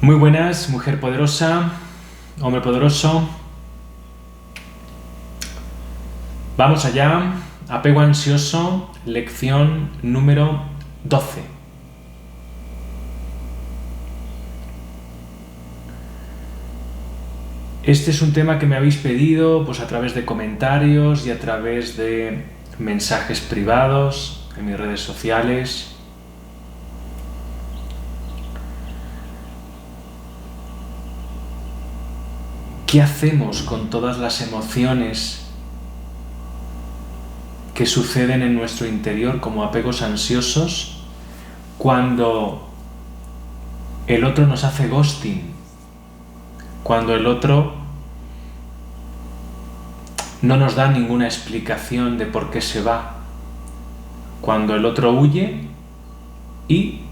Muy buenas, mujer poderosa, hombre poderoso. Vamos allá. Apego ansioso, lección número 12. Este es un tema que me habéis pedido pues, a través de comentarios y a través de mensajes privados en mis redes sociales. ¿Qué hacemos con todas las emociones que suceden en nuestro interior como apegos ansiosos cuando el otro nos hace ghosting? Cuando el otro no nos da ninguna explicación de por qué se va. Cuando el otro huye y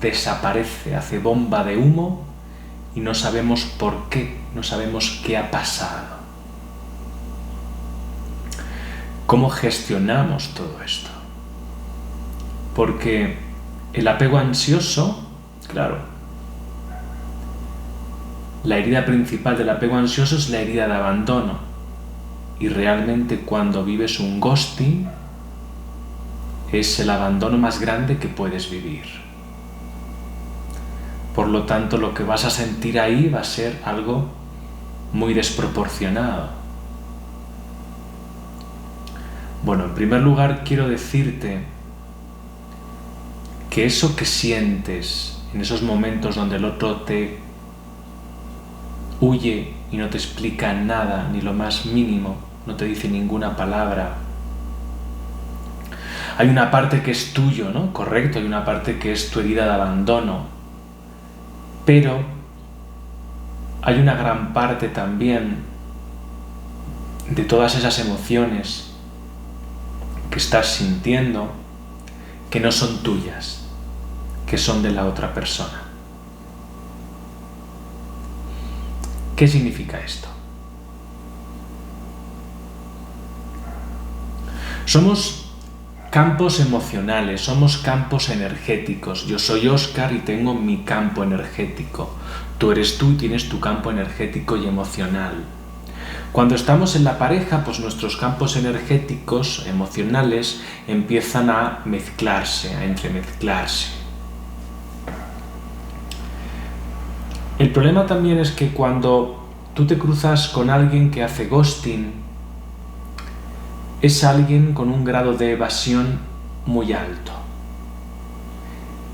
desaparece, hace bomba de humo y no sabemos por qué, no sabemos qué ha pasado. ¿Cómo gestionamos todo esto? Porque el apego ansioso, claro, la herida principal del apego ansioso es la herida de abandono. Y realmente cuando vives un ghosting es el abandono más grande que puedes vivir. Por lo tanto, lo que vas a sentir ahí va a ser algo muy desproporcionado. Bueno, en primer lugar quiero decirte que eso que sientes en esos momentos donde el otro te huye y no te explica nada, ni lo más mínimo, no te dice ninguna palabra. Hay una parte que es tuyo, ¿no? Correcto, hay una parte que es tu herida de abandono. Pero hay una gran parte también de todas esas emociones que estás sintiendo que no son tuyas, que son de la otra persona. ¿Qué significa esto? Somos campos emocionales, somos campos energéticos. Yo soy Óscar y tengo mi campo energético. Tú eres tú y tienes tu campo energético y emocional. Cuando estamos en la pareja, pues nuestros campos energéticos, emocionales, empiezan a mezclarse, a entremezclarse. El problema también es que cuando tú te cruzas con alguien que hace ghosting, es alguien con un grado de evasión muy alto.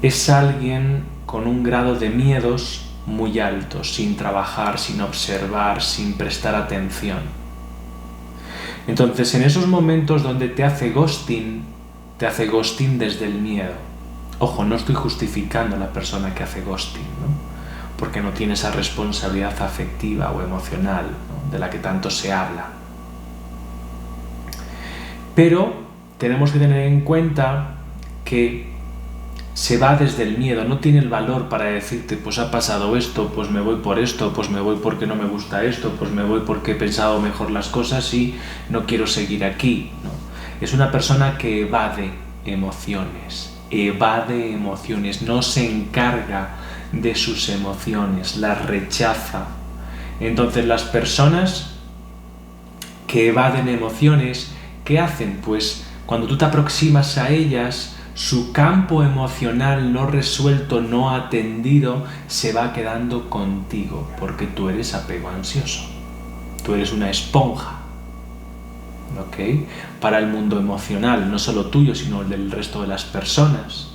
Es alguien con un grado de miedos muy alto, sin trabajar, sin observar, sin prestar atención. Entonces, en esos momentos donde te hace ghosting desde el miedo. Ojo, no estoy justificando a la persona que hace ghosting, ¿no? Porque no tiene esa responsabilidad afectiva o emocional, ¿no? De la que tanto se habla. Pero tenemos que tener en cuenta que se va desde el miedo, no tiene el valor para decirte, pues ha pasado esto, pues me voy por esto, pues me voy porque no me gusta esto, pues me voy porque he pensado mejor las cosas y no quiero seguir aquí, ¿no? Es una persona que evade emociones, no se encarga de sus emociones, las rechaza. Entonces las personas que evaden emociones, ¿qué hacen? Pues cuando tú te aproximas a ellas, su campo emocional no resuelto, no atendido, se va quedando contigo, porque tú eres apego ansioso. Tú eres una esponja, ¿ok? Para el mundo emocional, no solo tuyo, sino el del resto de las personas.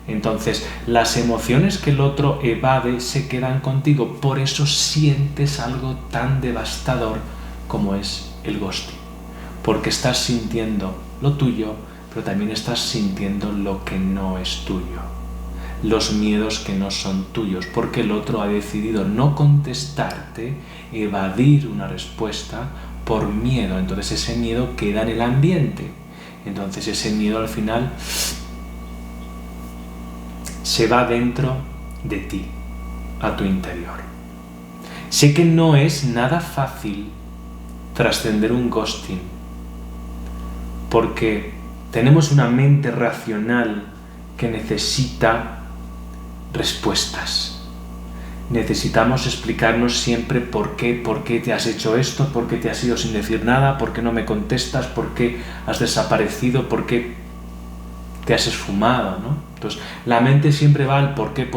Entonces, las emociones que el otro evade se quedan contigo, por eso sientes algo tan devastador como es el ghosting. Porque estás sintiendo lo tuyo, pero también estás sintiendo lo que no es tuyo. Los miedos que no son tuyos, porque el otro ha decidido no contestarte, evadir una respuesta por miedo. Entonces ese miedo queda en el ambiente. Entonces ese miedo al final se va dentro de ti, a tu interior. Sé que no es nada fácil trascender un ghosting, porque tenemos una mente racional que necesita respuestas. necesitamos explicarnos siempre por qué te has hecho esto, por qué te has ido sin decir nada, por qué no me contestas, por qué has desaparecido, por qué te has esfumado, ¿no? Entonces, la mente siempre va al por qué.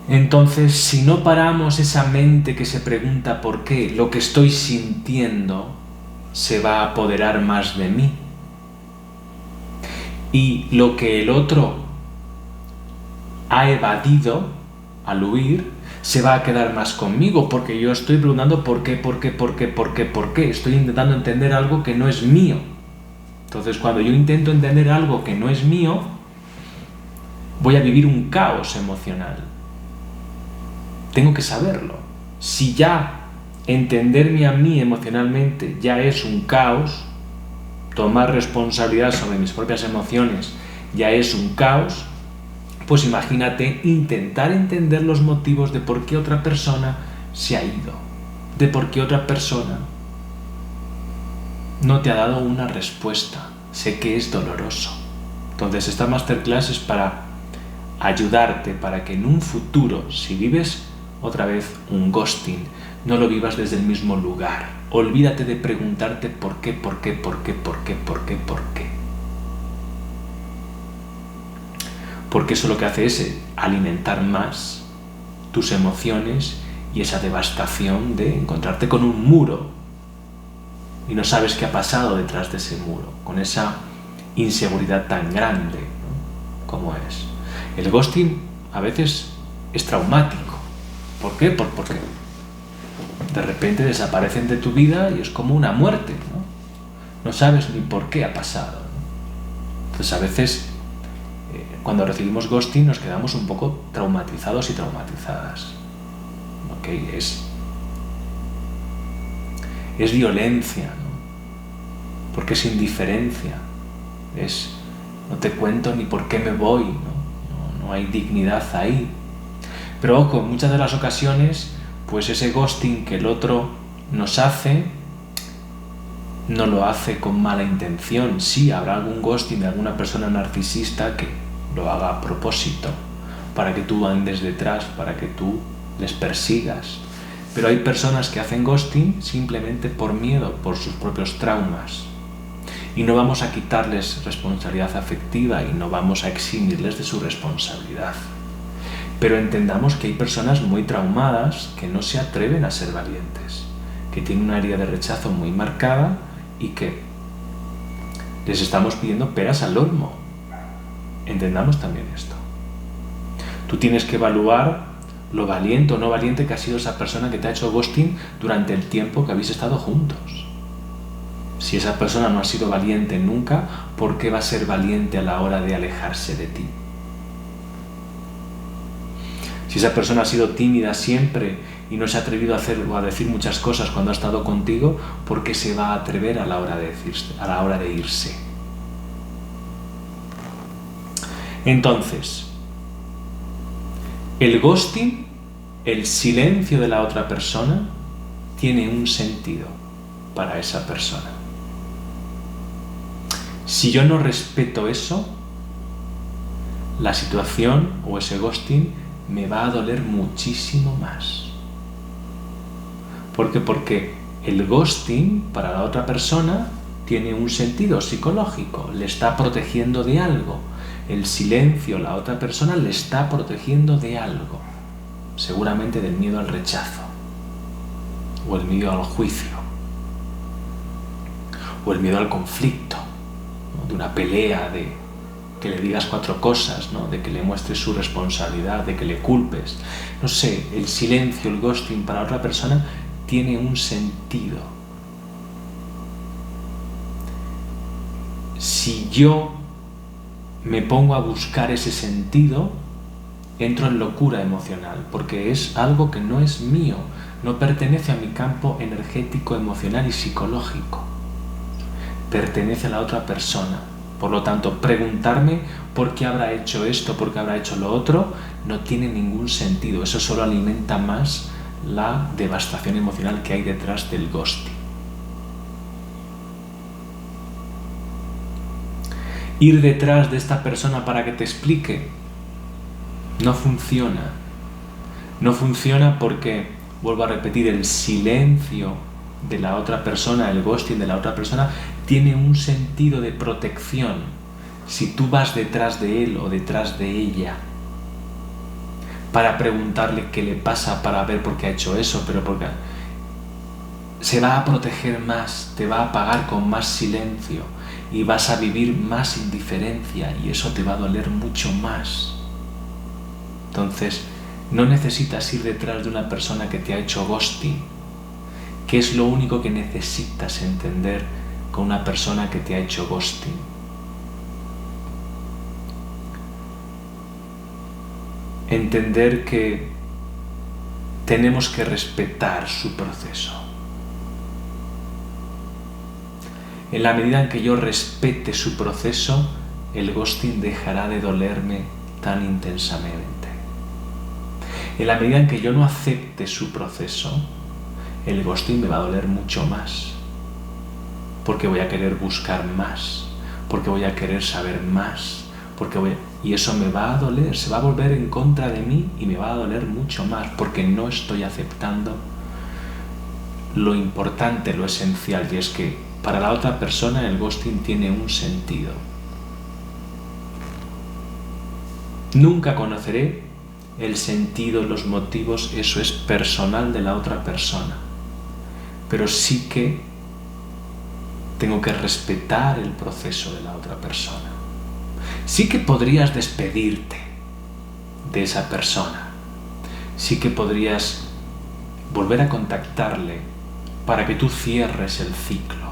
Entonces, si no paramos esa mente que se pregunta por qué, lo que estoy sintiendo se va a apoderar más de mí. Y lo que el otro ha evadido al huir se va a quedar más conmigo, porque yo estoy preguntando por qué. Estoy intentando entender algo que no es mío. Entonces, cuando yo intento entender algo que no es mío, voy a vivir un caos emocional. Tengo que saberlo. Si ya entenderme a mí emocionalmente ya es un caos, tomar responsabilidad sobre mis propias emociones ya es un caos, pues imagínate intentar entender los motivos de por qué otra persona se ha ido, de por qué otra persona no te ha dado una respuesta. Sé que es doloroso. Entonces esta masterclass es para ayudarte para que en un futuro, si vives otra vez un ghosting, no lo vivas desde el mismo lugar. Olvídate de preguntarte por qué. Porque eso lo que hace es alimentar más tus emociones y esa devastación de encontrarte con un muro y no sabes qué ha pasado detrás de ese muro, con esa inseguridad tan grande, ¿no? Como es. El ghosting a veces es traumático. ¿Por qué? Porque de repente desaparecen de tu vida y es como una muerte, ¿no? No sabes ni por qué ha pasado, ¿no? Entonces a veces cuando recibimos ghosting nos quedamos un poco traumatizados y traumatizadas. ¿Okay? Es violencia, ¿no? Porque es indiferencia. No te cuento ni por qué me voy, ¿no? No hay dignidad ahí. Pero ojo, en muchas de las ocasiones, pues ese ghosting que el otro nos hace, no lo hace con mala intención. Sí, habrá algún ghosting de alguna persona narcisista que lo haga a propósito, para que tú andes detrás, para que tú les persigas. Pero hay personas que hacen ghosting simplemente por miedo, por sus propios traumas. Y no vamos a quitarles responsabilidad afectiva y no vamos a eximirles de su responsabilidad. Pero entendamos que hay personas muy traumadas que no se atreven a ser valientes, que tienen una herida de rechazo muy marcada y que les estamos pidiendo peras al olmo. Entendamos también esto. Tú tienes que evaluar lo valiente o no valiente que ha sido esa persona que te ha hecho ghosting durante el tiempo que habéis estado juntos. Si esa persona no ha sido valiente nunca, ¿por qué va a ser valiente a la hora de alejarse de ti? Si esa persona ha sido tímida siempre y no se ha atrevido a hacer o a decir muchas cosas cuando ha estado contigo, ¿por qué se va a atrever a la hora de irse? Entonces, el ghosting, el silencio de la otra persona, tiene un sentido para esa persona. Si yo no respeto eso, la situación o ese ghosting me va a doler muchísimo más. ¿Por qué? Porque el ghosting para la otra persona tiene un sentido psicológico, le está protegiendo de algo. El silencio, la otra persona le está protegiendo de algo, seguramente del miedo al rechazo, o el miedo al juicio, o el miedo al conflicto, ¿no? De una pelea, de que le digas 4 cosas, ¿no? De que le muestres su responsabilidad, de que le culpes. No sé, el silencio, el ghosting para otra persona tiene un sentido. Si yo me pongo a buscar ese sentido, entro en locura emocional, porque es algo que no es mío, no pertenece a mi campo energético, emocional y psicológico. Pertenece a la otra persona. Por lo tanto, preguntarme por qué habrá hecho esto, por qué habrá hecho lo otro, no tiene ningún sentido. Eso solo alimenta más la devastación emocional que hay detrás del ghosting. Ir detrás de esta persona para que te explique no funciona. No funciona porque, vuelvo a repetir, el silencio de la otra persona, el ghosting de la otra persona, tiene un sentido de protección. Si tú vas detrás de él o detrás de ella para preguntarle qué le pasa, para ver por qué ha hecho eso, pero porque se va a proteger más, te va a pagar con más silencio y vas a vivir más indiferencia y eso te va a doler mucho más. Entonces, no necesitas ir detrás de una persona que te ha hecho ghosting, que es lo único que necesitas entender con una persona que te ha hecho ghosting. Entender que tenemos que respetar su proceso. En la medida en que yo respete su proceso, el ghosting dejará de dolerme tan intensamente. En la medida en que yo no acepte su proceso, el ghosting me va a doler mucho más, porque voy a querer buscar más, porque voy a querer saber más, y eso me va a doler, se va a volver en contra de mí y me va a doler mucho más, porque no estoy aceptando lo importante, lo esencial, y es que para la otra persona el ghosting tiene un sentido. Nunca conoceré el sentido, los motivos, eso es personal de la otra persona. Pero sí que tengo que respetar el proceso de la otra persona. Sí que podrías despedirte de esa persona. Sí que podrías volver a contactarle para que tú cierres el ciclo.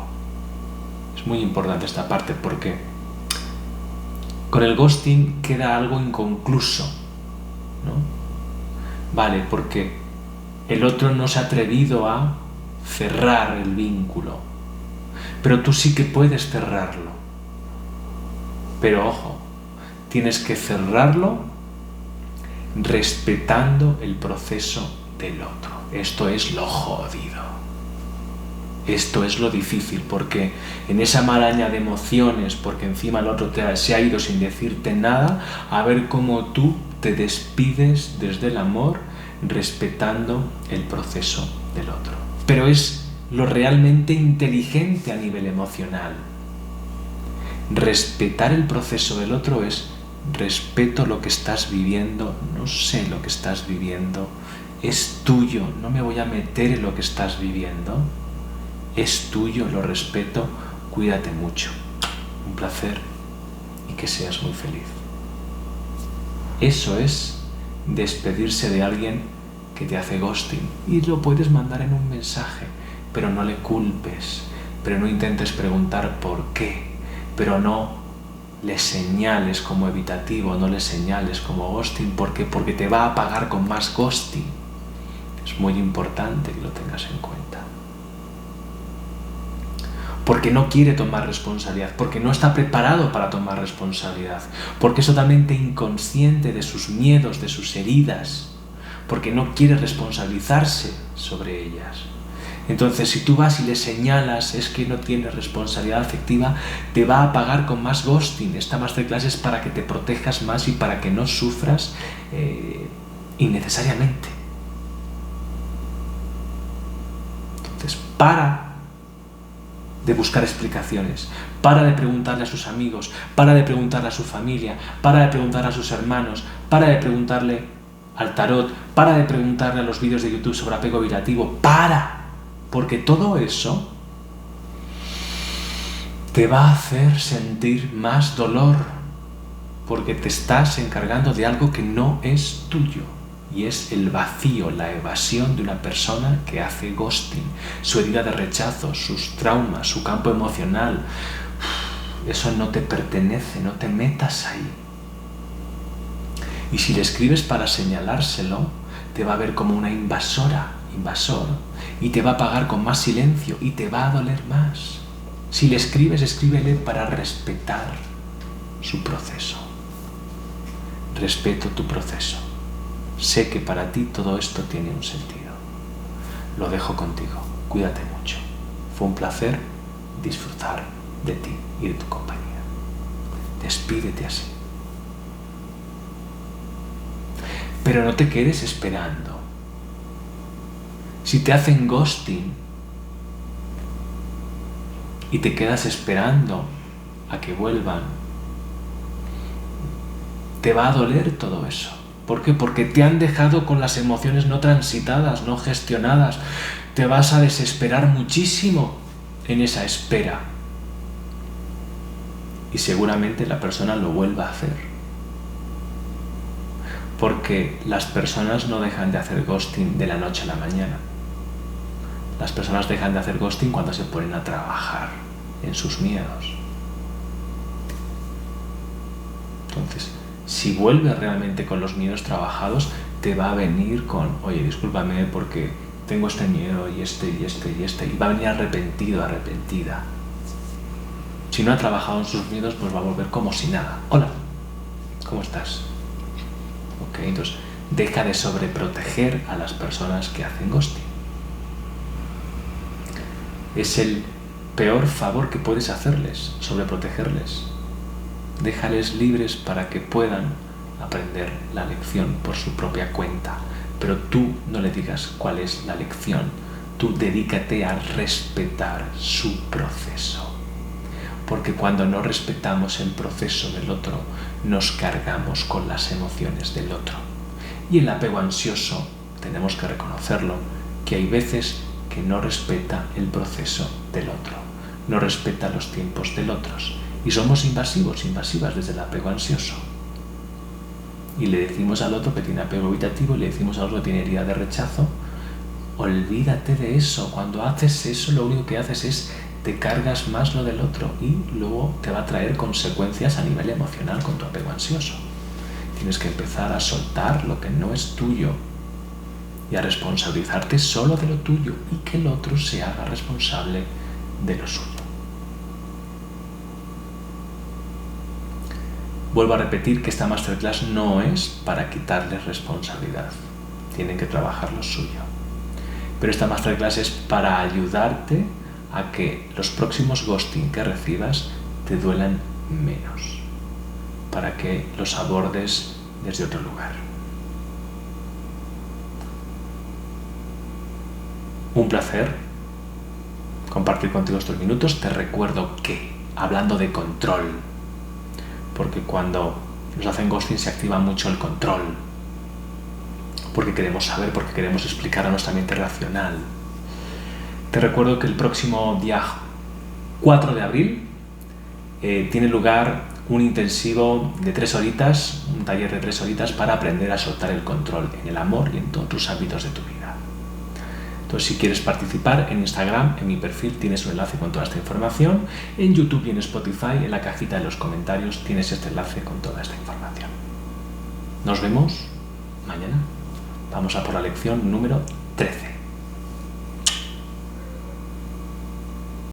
Es muy importante esta parte porque con el ghosting queda algo inconcluso, ¿no? Vale, porque el otro no se ha atrevido a cerrar el vínculo, pero tú sí que puedes cerrarlo. Pero ojo, tienes que cerrarlo respetando el proceso del otro. Esto es lo jodido. Esto es lo difícil, porque en esa maraña de emociones, porque encima el otro se ha ido sin decirte nada, a ver cómo tú te despides desde el amor respetando el proceso del otro. Pero es lo realmente inteligente a nivel emocional. Respetar el proceso del otro es respeto lo que estás viviendo, no sé lo que estás viviendo, es tuyo, no me voy a meter en lo que estás viviendo, es tuyo, lo respeto, cuídate mucho, un placer y que seas muy feliz. Eso es despedirse de alguien que te hace ghosting y lo puedes mandar en un mensaje, pero no le culpes, pero no intentes preguntar por qué, pero no le señales como evitativo, no le señales como ghosting, porque te va a pagar con más ghosting. Es muy importante que lo tengas en cuenta. Porque no quiere tomar responsabilidad, porque no está preparado para tomar responsabilidad, porque es totalmente inconsciente de sus miedos, de sus heridas, porque no quiere responsabilizarse sobre ellas. Entonces, si tú vas y le señalas es que no tiene responsabilidad afectiva, te va a pagar con más ghosting. Esta masterclass es para que te protejas más y para que no sufras innecesariamente. Entonces, para de buscar explicaciones, para de preguntarle a sus amigos, para de preguntarle a su familia, para de preguntarle a sus hermanos, para de preguntarle al tarot, para de preguntarle a los vídeos de YouTube sobre apego evitativo, porque todo eso te va a hacer sentir más dolor, porque te estás encargando de algo que no es tuyo. Y es el vacío, la evasión de una persona que hace ghosting, su herida de rechazo, sus traumas, su campo emocional. Eso no te pertenece, no te metas ahí. Y si le escribes para señalárselo, te va a ver como una invasor, y te va a pagar con más silencio y te va a doler más. Si le escribes, escríbele para respetar su proceso. Respeto tu proceso. Sé que para ti todo esto tiene un sentido. Lo dejo contigo. Cuídate mucho. Fue un placer disfrutar de ti y de tu compañía. Despídete así. Pero no te quedes esperando. Si te hacen ghosting y te quedas esperando a que vuelvan, te va a doler todo eso. ¿Por qué? Porque te han dejado con las emociones no transitadas, no gestionadas. Te vas a desesperar muchísimo en esa espera. Y seguramente la persona lo vuelva a hacer. Porque las personas no dejan de hacer ghosting de la noche a la mañana. Las personas dejan de hacer ghosting cuando se ponen a trabajar en sus miedos. Entonces, si vuelves realmente con los miedos trabajados, te va a venir con, oye, discúlpame porque tengo este miedo y este, y va a venir arrepentido, arrepentida. Si no ha trabajado en sus miedos, pues va a volver como si nada. Hola, ¿cómo estás? Ok, entonces deja de sobreproteger a las personas que hacen ghosting. Es el peor favor que puedes hacerles, sobreprotegerles. Déjales libres para que puedan aprender la lección por su propia cuenta. Pero tú no le digas cuál es la lección. Tú dedícate a respetar su proceso. Porque cuando no respetamos el proceso del otro, nos cargamos con las emociones del otro. Y el apego ansioso, tenemos que reconocerlo, que hay veces que no respeta el proceso del otro, no respeta los tiempos del otro. Y somos invasivos, invasivas desde el apego ansioso. Y le decimos al otro que tiene apego evitativo, y le decimos al otro que tiene herida de rechazo. Olvídate de eso. Cuando haces eso, lo único que haces es te cargas más lo del otro y luego te va a traer consecuencias a nivel emocional con tu apego ansioso. Tienes que empezar a soltar lo que no es tuyo y a responsabilizarte solo de lo tuyo y que el otro se haga responsable de lo suyo. Vuelvo a repetir que esta masterclass no es para quitarles responsabilidad. Tienen que trabajar lo suyo. Pero esta masterclass es para ayudarte a que los próximos ghosting que recibas te duelan menos. Para que los abordes desde otro lugar. Un placer compartir contigo estos minutos. Te recuerdo que, hablando de control, porque cuando nos hacen ghosting se activa mucho el control, porque queremos saber, porque queremos explicar a nuestra mente racional. Te recuerdo que el próximo día 4 de abril tiene lugar un intensivo de 3 horitas, un taller de 3 horitas para aprender a soltar el control en el amor y en todos tus hábitos de tu vida. Entonces, si quieres participar, en Instagram, en mi perfil, tienes un enlace con toda esta información. En YouTube y en Spotify, en la cajita de los comentarios, tienes este enlace con toda esta información. Nos vemos mañana. Vamos a por la lección número 13.